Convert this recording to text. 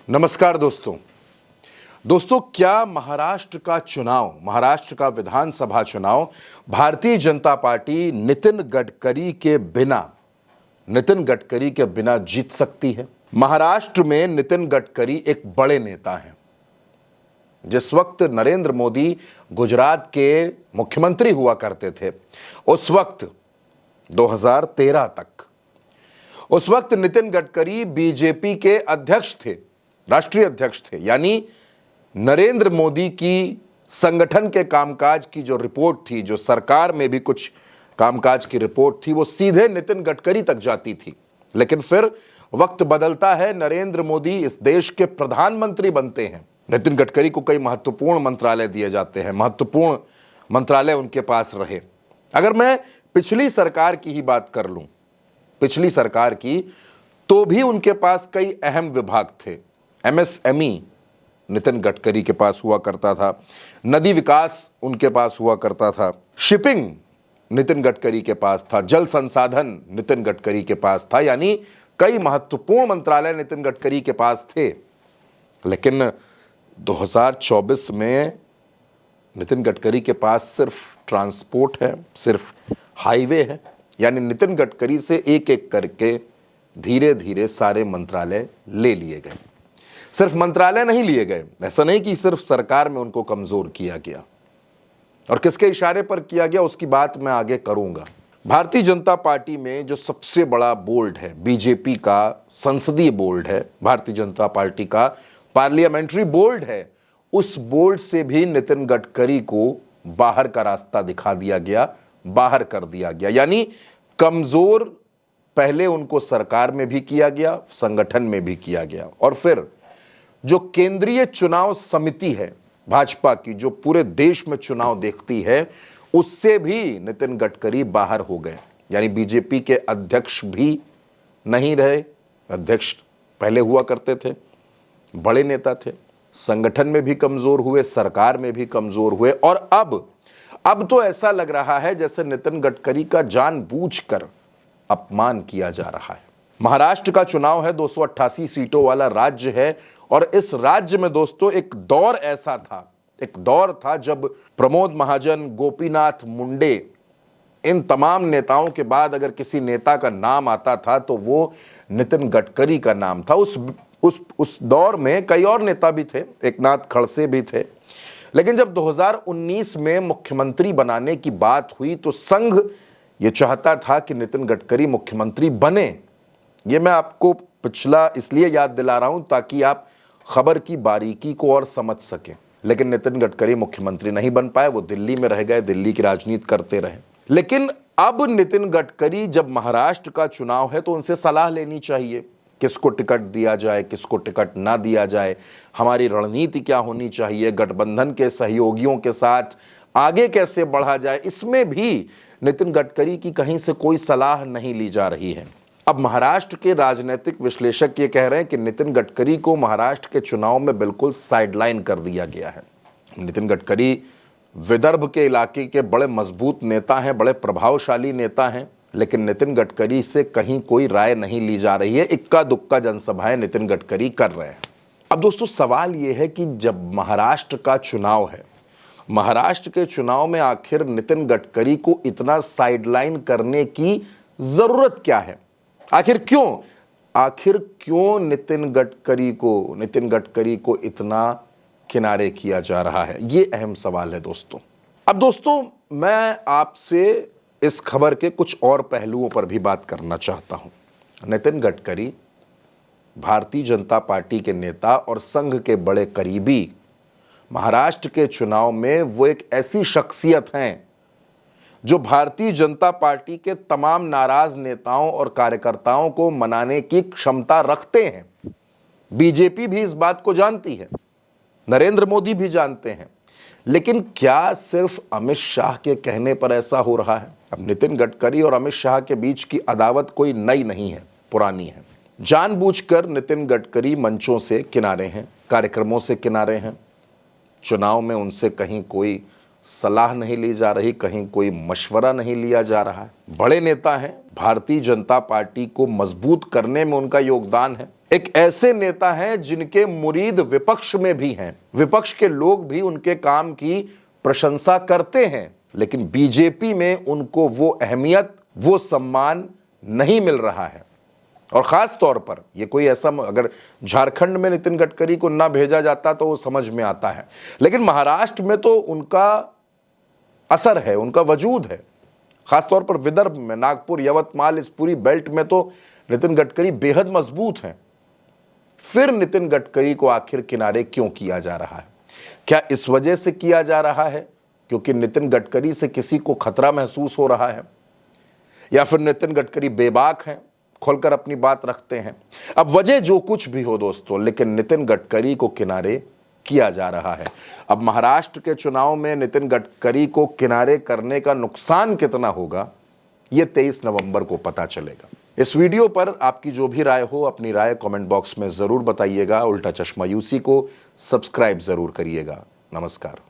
नमस्कार दोस्तों, क्या महाराष्ट्र का चुनाव, महाराष्ट्र का विधानसभा चुनाव भारतीय जनता पार्टी नितिन गडकरी के बिना जीत सकती है? महाराष्ट्र में नितिन गडकरी एक बड़े नेता हैं। जिस वक्त नरेंद्र मोदी गुजरात के मुख्यमंत्री हुआ करते थे, उस वक्त 2013 तक, उस वक्त नितिन गडकरी बीजेपी के अध्यक्ष थे, राष्ट्रीय अध्यक्ष थे। यानी नरेंद्र मोदी की संगठन के कामकाज की जो रिपोर्ट थी, जो सरकार में भी कुछ कामकाज की रिपोर्ट थी, वो सीधे नितिन गडकरी तक जाती थी। लेकिन फिर वक्त बदलता है, नरेंद्र मोदी इस देश के प्रधानमंत्री बनते हैं। नितिन गडकरी को कई महत्वपूर्ण मंत्रालय दिए जाते हैं, महत्वपूर्ण मंत्रालय उनके पास रहे। अगर मैं पिछली सरकार की ही बात कर लूं, पिछली सरकार की, तो भी उनके पास कई अहम विभाग थे। एमएसएमई नितिन गडकरी के पास हुआ करता था, नदी विकास उनके पास हुआ करता था, शिपिंग नितिन गडकरी के पास था, जल संसाधन नितिन गडकरी के पास था। यानी कई महत्वपूर्ण मंत्रालय नितिन गडकरी के पास थे। लेकिन 2024 में नितिन गडकरी के पास सिर्फ ट्रांसपोर्ट है, सिर्फ हाईवे है। यानी नितिन गडकरी से एक एक करके धीरे धीरे सारे मंत्रालय ले लिए गए। सिर्फ मंत्रालय नहीं लिए गए, ऐसा नहीं कि सिर्फ सरकार में उनको कमजोर किया गया, और किसके इशारे पर किया गया उसकी बात मैं आगे करूंगा। भारतीय जनता पार्टी में जो सबसे बड़ा बोर्ड है, बीजेपी का संसदीय बोर्ड है, भारतीय जनता पार्टी का पार्लियामेंट्री बोर्ड है, उस बोर्ड से भी नितिन गडकरी को बाहर का रास्ता दिखा दिया गया, बाहर कर दिया गया। यानी कमजोर पहले उनको सरकार में भी किया गया, संगठन में भी किया गया, और फिर जो केंद्रीय चुनाव समिति है भाजपा की, जो पूरे देश में चुनाव देखती है, उससे भी नितिन गडकरी बाहर हो गए। यानी बीजेपी के अध्यक्ष भी नहीं रहे। अध्यक्ष पहले हुआ करते थे, बड़े नेता थे, संगठन में भी कमजोर हुए, सरकार में भी कमजोर हुए, और अब तो ऐसा लग रहा है जैसे नितिन गडकरी का जानबूझकर अपमान किया जा रहा है। महाराष्ट्र का चुनाव है, 288 सीटों वाला राज्य है, और इस राज्य में दोस्तों एक दौर था जब प्रमोद महाजन, गोपीनाथ मुंडे, इन तमाम नेताओं के बाद अगर किसी नेता का नाम आता था तो वो नितिन गडकरी का नाम था। उस दौर में कई और नेता भी थे, एकनाथ खड़से भी थे। लेकिन जब 2019 में मुख्यमंत्री बनाने की बात हुई तो संघ ये चाहता था कि नितिन गडकरी मुख्यमंत्री बने। ये मैं आपको पिछला इसलिए याद दिला रहा हूं ताकि आप खबर की बारीकी को और समझ सकें। लेकिन नितिन गडकरी मुख्यमंत्री नहीं बन पाए, वो दिल्ली में रह गए, दिल्ली की राजनीति करते रहे। लेकिन अब नितिन गडकरी, जब महाराष्ट्र का चुनाव है तो उनसे सलाह लेनी चाहिए, किसको टिकट दिया जाए, किसको टिकट ना दिया जाए, हमारी रणनीति क्या होनी चाहिए, गठबंधन के सहयोगियों के साथ आगे कैसे बढ़ा जाए, इसमें भी नितिन गडकरी की कहीं से कोई सलाह नहीं ली जा रही है। अब महाराष्ट्र के राजनीतिक विश्लेषक ये कह रहे हैं कि नितिन गडकरी को महाराष्ट्र के चुनाव में बिल्कुल साइडलाइन कर दिया गया है। नितिन गडकरी विदर्भ के इलाके के बड़े मजबूत नेता हैं, बड़े प्रभावशाली नेता हैं, लेकिन नितिन गडकरी से कहीं कोई राय नहीं ली जा रही है। इक्का दुक्का जनसभाएं नितिन गडकरी कर रहे हैं। अब दोस्तों सवाल यह है कि जब महाराष्ट्र का चुनाव है, महाराष्ट्र के चुनाव में आखिर नितिन गडकरी को इतना साइडलाइन करने की जरूरत क्या है? आखिर क्यों नितिन गडकरी को इतना किनारे किया जा रहा है? ये अहम सवाल है दोस्तों। अब दोस्तों मैं आपसे इस खबर के कुछ और पहलुओं पर भी बात करना चाहता हूं। नितिन गडकरी भारतीय जनता पार्टी के नेता और संघ के बड़े करीबी, महाराष्ट्र के चुनाव में वो एक ऐसी शख्सियत हैं जो भारतीय जनता पार्टी के तमाम नाराज नेताओं और कार्यकर्ताओं को मनाने की क्षमता रखते हैं। बीजेपी भी इस बात को जानती है, नरेंद्र मोदी भी जानते हैं। लेकिन क्या सिर्फ अमित शाह के कहने पर ऐसा हो रहा है? अब नितिन गडकरी और अमित शाह के बीच की अदावत कोई नई नहीं है, पुरानी है। जानबूझकर नितिन गडकरी मंचों से किनारे हैं, कार्यक्रमों से किनारे हैं, चुनाव में उनसे कहीं कोई सलाह नहीं ली जा रही, कहीं कोई मशवरा नहीं लिया जा रहा है। बड़े नेता हैं, भारतीय जनता पार्टी को मजबूत करने में उनका योगदान है। एक ऐसे नेता हैं जिनके मुरीद विपक्ष में भी हैं, विपक्ष के लोग भी उनके काम की प्रशंसा करते हैं, लेकिन बीजेपी में उनको वो अहमियत, वो सम्मान नहीं मिल रहा है। और खास तौर पर ये कोई ऐसा, अगर झारखंड में नितिन गडकरी को ना भेजा जाता तो वो समझ में आता है, लेकिन महाराष्ट्र में तो उनका असर है, उनका वजूद है। खासतौर पर विदर्भ में, नागपुर, यवतमाल, इस पूरी बेल्ट में तो नितिन गडकरी बेहद मजबूत हैं। फिर नितिन गडकरी को आखिर किनारे क्यों किया जा रहा है? क्या इस वजह से किया जा रहा है क्योंकि नितिन गडकरी से किसी को खतरा महसूस हो रहा है, या फिर नितिन गडकरी बेबाक हैं, खोलकर अपनी बात रखते हैं? अब वजह जो कुछ भी हो दोस्तों, लेकिन नितिन गडकरी को किनारे किया जा रहा है। अब महाराष्ट्र के चुनाव में नितिन गडकरी को किनारे करने का नुकसान कितना होगा, यह 23 नवंबर को पता चलेगा। इस वीडियो पर आपकी जो भी राय हो, अपनी राय कमेंट बॉक्स में जरूर बताइएगा। उल्टा चश्मा यूसी को सब्सक्राइब जरूर करिएगा। नमस्कार।